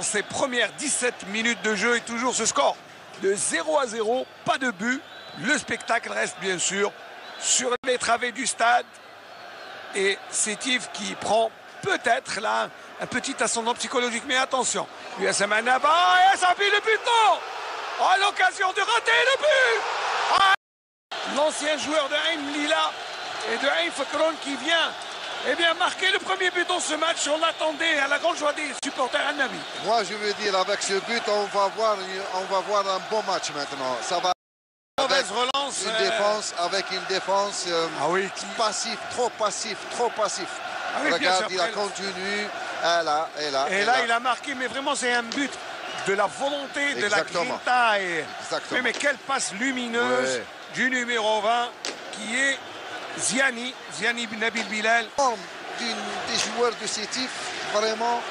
Ces premières 17 minutes de jeu et toujours ce score de 0-0, pas de but. Le spectacle reste bien sûr sur les travées du stade. Et c'est Yves qui prend peut-être là un petit ascendant psychologique. Mais attention, USM Annaba et ça fait le but, non. Oh, l'occasion de rater le but. Ah, l'ancien joueur de Ain Lila et de Ain Fakron qui vient marquer le premier but dans ce match. On l'attendait à la grande joie des supporters Annabi. Moi, je veux dire, avec ce but, on va voir un bon match maintenant. Ça va. Mauvaise relance. Avec une défense passif, trop passif. Ah oui, regarde, il a continué. Et là, il a marqué, mais vraiment, c'est un but de la volonté, de la grinta. Mais quelle passe lumineuse du numéro 20 qui est Ziani Nabil Bilal. Des joueurs de Sétif, vraiment.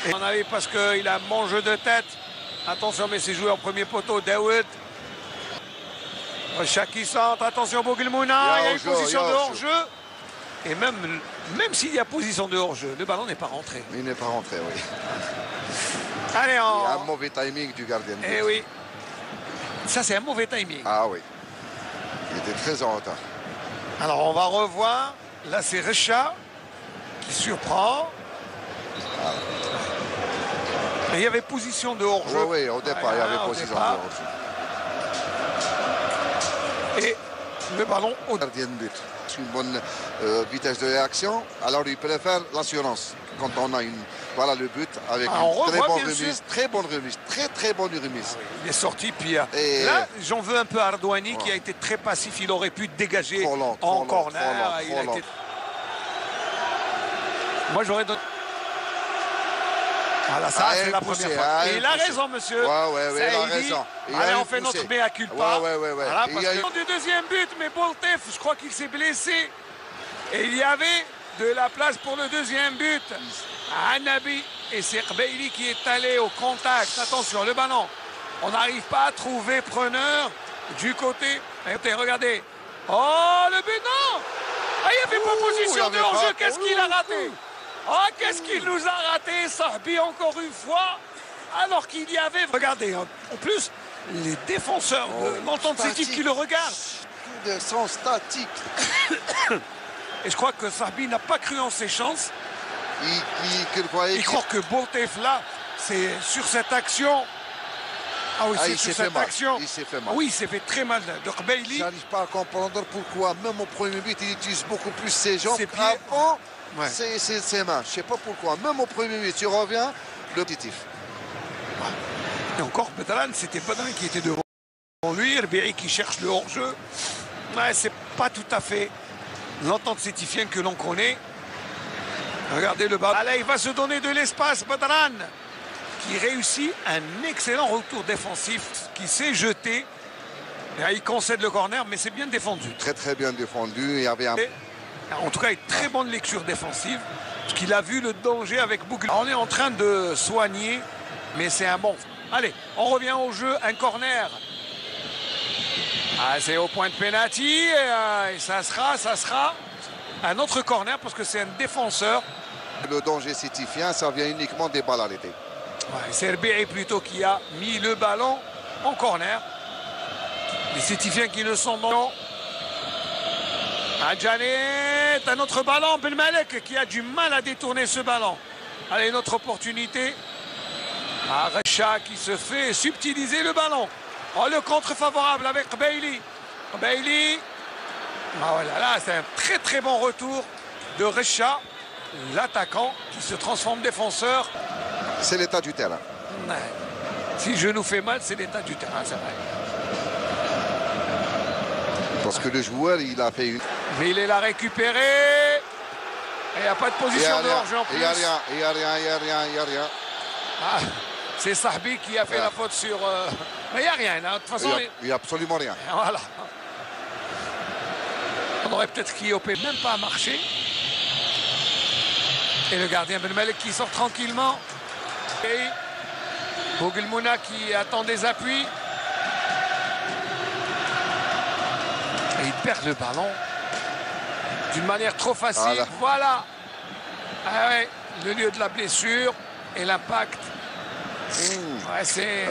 Et on avait parce qu'il a mangé de tête. Attention, mais c'est joué en premier poteau. Daoud. Chaki centre. Attention, Bougelmouna. Il y a une position de hors-jeu. Et même s'il y a position de hors-jeu, le ballon n'est pas rentré. Il n'est pas rentré, oui. Allez, il y a un mauvais timing du gardien. Eh oui. Ça, c'est un mauvais timing. Ah oui. Il était très en retard. Alors, on va revoir. Là, c'est Recha qui surprend. Et il y avait position de hors-jeu. Oui, au départ, il y avait position de hors-jeu. Et le ballon au gardien de but. Une bonne vitesse de réaction. Alors, il préfère l'assurance. Quand on a le but avec une très bonne remise. Très bonne remise. Il est sorti, puis là, j'en veux un peu à Ardouani qui a été très passif. Il aurait pu dégager en corner. Moi, j'aurais donné. Voilà, ça, c'est la première fois. Et il a raison, monsieur. Oui, il a raison. Allez, on fait notre mea culpa. Voilà, parce que du deuxième but, mais Boltef, je crois qu'il s'est blessé. Et il y avait de la place pour le deuxième but. Annabi et c'est Qbeili qui est allé au contact. Attention, le ballon. On n'arrive pas à trouver preneur du côté. Regardez. Oh, le but, non. Ah, il y avait proposition de hors-jeu. Qu'est-ce qu'il a raté? Oh, qu'est-ce qu'il nous a raté, Sahbi, encore une fois, alors qu'il y avait... Regardez, en plus, les défenseurs de l'Entente Sétif qui le regardent. Ils sont statiques. Et je crois que Sahbi n'a pas cru en ses chances. Il croit que Boltef, là, c'est sur cette action... Ah oui, c'est sur cette action. Il s'est fait mal. Oui, il s'est fait très mal. De Qbeili. Je n'arrive pas à comprendre pourquoi, même au premier but, il utilise beaucoup plus ses jambes qu'avant. C'est ses mains. Je ne sais pas pourquoi. Même au premier but, tu reviens, le positif. Et encore, Bedran, c'était Bedran qui était devant lui. Ribéry qui cherche le hors-jeu. C'est pas tout à fait l'Entente sétifienne que l'on connaît. Regardez le ballon. Là, il va se donner de l'espace, Bedran, qui réussit un excellent retour défensif, qui s'est jeté. Et il concède le corner, mais c'est bien défendu. Très bien défendu. Il y avait en tout cas, une très bonne lecture défensive, parce qu'il a vu le danger avec Bouglou. On est en train de soigner, mais c'est un bon. Allez, on revient au jeu, un corner. C'est au point de pénalty, et ça sera un autre corner, parce que c'est un défenseur. Le danger sétifien, ça vient uniquement des balles arrêtées. C'est Ribéry plutôt qui a mis le ballon en corner. Les sétifiens qui ne sont non. Adjanet, un autre ballon, Belmalek qui a du mal à détourner ce ballon. Allez, notre opportunité. Recha qui se fait subtiliser le ballon. Oh, le contre favorable avec Qbeili. Là, c'est un très bon retour de Recha, l'attaquant qui se transforme défenseur. C'est l'état du terrain. Si je nous fais mal, c'est l'état du terrain, c'est vrai. Parce que le joueur, il a fait une... Mais il est là récupéré. Et il n'y a pas de position de hors-jeu en plus. Il n'y a rien. C'est Sahbi qui a fait la faute sur... Mais il n'y a rien. De toute façon, il n'y a absolument rien. Voilà. On aurait peut-être Kiopé même pas marché. Et le gardien Belmalek qui sort tranquillement. Et Bougelmouna qui attend des appuis. Et il perd le ballon d'une manière trop facile. Voilà. Le lieu de la blessure et l'impact Ouais, c'est...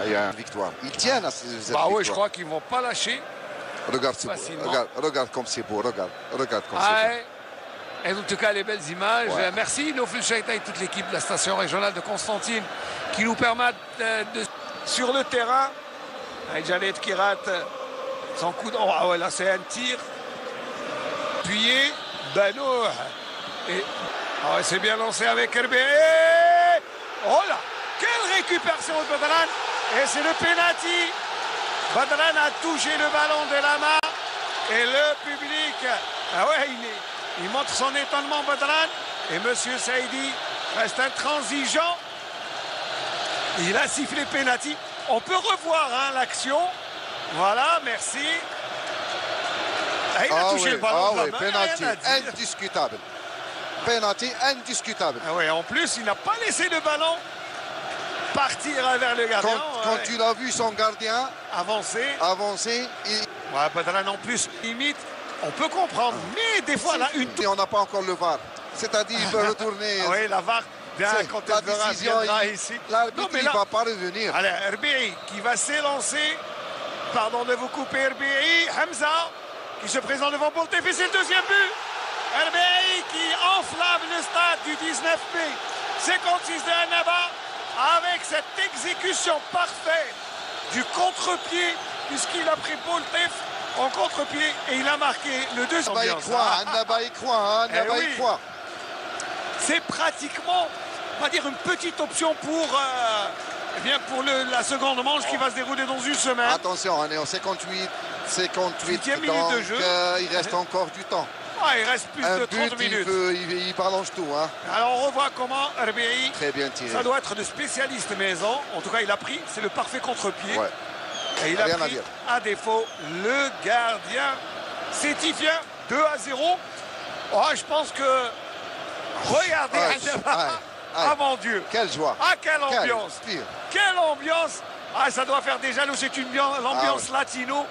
Il y a une victoire. Ils tiennent à cette victoire. Oui, je crois qu'ils ne vont pas lâcher. Regarde, regarde comme c'est beau. Regarde comme c'est beau. Et en tout cas, les belles images. Merci, Nofil Chaïta et toute l'équipe de la station régionale de Constantine qui nous permettent de... Sur le terrain, Janet qui rate son coup de... Oh, là, c'est un tir. Appuyé. Bano. Et... c'est bien lancé avec Herbey. Oh là, quelle récupération de Badran. Et c'est le penalty. Badran a touché le ballon de la main. Et le public, il montre son étonnement, Badran. Et Monsieur Saïdi reste intransigeant. Il a sifflé penalty. On peut revoir l'action. Voilà, merci. Il a touché le ballon de la main. Penalty indiscutable. Penalty indiscutable. En plus, il n'a pas laissé le ballon partir vers le gardien. Quand tu l'as vu son gardien avancer Badran en plus limite, on peut comprendre, mais des fois là et on n'a pas encore le VAR, c'est-à-dire il peut retourner. La VAR quand la décision ici. L'arbitre il ne va pas revenir. Allez, Herbey qui va s'élancer, pardon de vous couper, Herbey. Hamza qui se présente devant Boltef et c'est le deuxième but. Herbey qui enflamme le stade du 19 mai 56 de Annaba avec cette exécution parfaite du contre-pied puisqu'il a pris Boltef en contre-pied et il a marqué le deuxième. Annaba y croit. C'est pratiquement, on va dire, une petite option pour, la seconde manche qui va se dérouler dans une semaine. Attention, on est en 58 minutes de jeu. Il reste encore du temps. Il reste plus de 30 minutes. Il balance tout. Alors on revoit comment Herbey, très bien tiré. Ça doit être de spécialiste maison. En tout cas, il a pris, c'est le parfait contre-pied. Et il a pris à défaut le gardien sétifien 2-0. Je pense que... Regardez, mon Dieu. Quelle joie. Quelle ambiance. Quelle ambiance. Ça doit faire des jaloux. C'est une ambiance latino.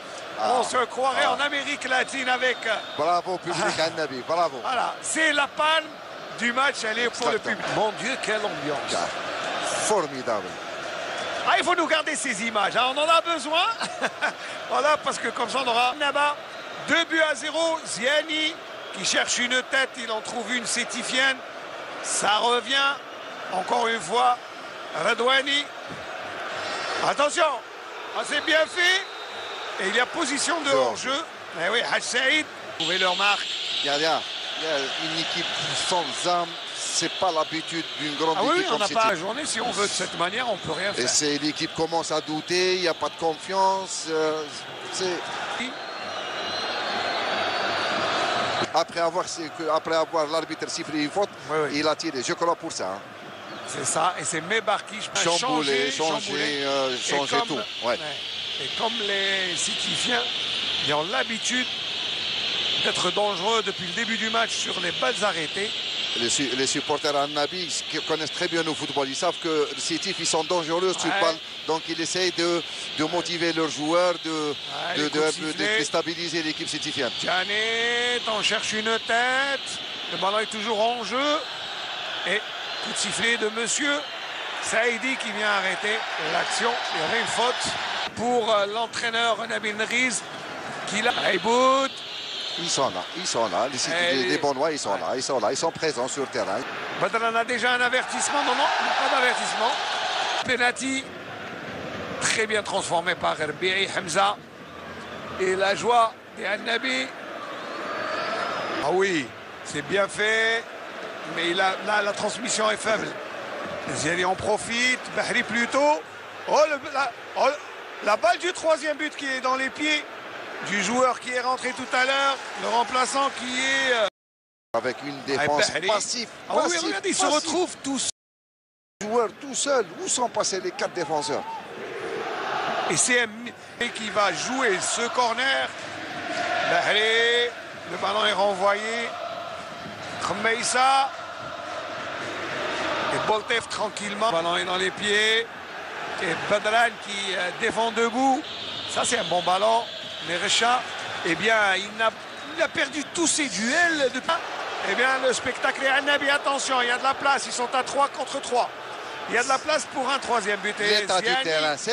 On se croirait en Amérique latine avec... Bravo, public Annabi, bravo. Voilà, c'est la palme du match, elle est pour le public. Mon Dieu, quelle ambiance. Formidable. Il faut nous garder ces images, on en a besoin. Voilà, parce que comme ça, on aura Naba, 2-0. Ziani qui cherche une tête, il en trouve une sétifienne. Ça revient, encore une fois, Redouani. Attention, c'est bien fait. Et il y a position de hors-jeu. Hadj Saïd, trouvez leur marque. Il y a une équipe sans âme. C'est pas l'habitude d'une grande équipe. On n'a pas la journée. Si on veut de cette manière, on peut rien faire. Et l'équipe commence à douter. Il n'y a pas de confiance. Après avoir l'arbitre sifflé une faute, il a tiré. Je crois pour ça. C'est ça. Et c'est Mebarki. Changer tout. Et comme les Sétifiens, ils ont l'habitude d'être dangereux depuis le début du match sur les balles arrêtées. Les supporters Annabi qui connaissent très bien le football, ils savent que les Sétifs ils sont dangereux sur le balle, donc ils essayent de motiver leurs joueurs, de déstabiliser l'équipe sétifienne. Janet, on cherche une tête, le ballon est toujours en jeu et coup de sifflet de Monsieur Saïdi qui vient arrêter l'action. Il y avait une faute pour l'entraîneur Nabil Nriz qui l'a. Ils sont là. Les Bonnois, ils sont là. Ils sont présents sur le terrain. Badran a déjà un avertissement. Non, pas d'avertissement. Penalty très bien transformé par Herbey Hamza. Et la joie des Annabi. C'est bien fait. Mais là, la transmission est faible. Ziani en profite. Bahri plutôt. La balle du troisième but qui est dans les pieds du joueur qui est rentré tout à l'heure, le remplaçant qui est... Avec une défense passive. Regardez, il se retrouve tous. Joueur tout seul. Où sont passés les 4 défenseurs? Et c'est qui va jouer ce corner. Bahri, le ballon est renvoyé. Khmeissa. Et Boltef tranquillement. Le ballon est dans les pieds. Et Badran qui défend debout. Ça, c'est un bon ballon. Mais Recha, il a perdu tous ses duels. Le spectacle est Annabi. Attention, il y a de la place. Ils sont à 3 contre 3. Il y a de la place pour un troisième but. L'état du terrain, c'est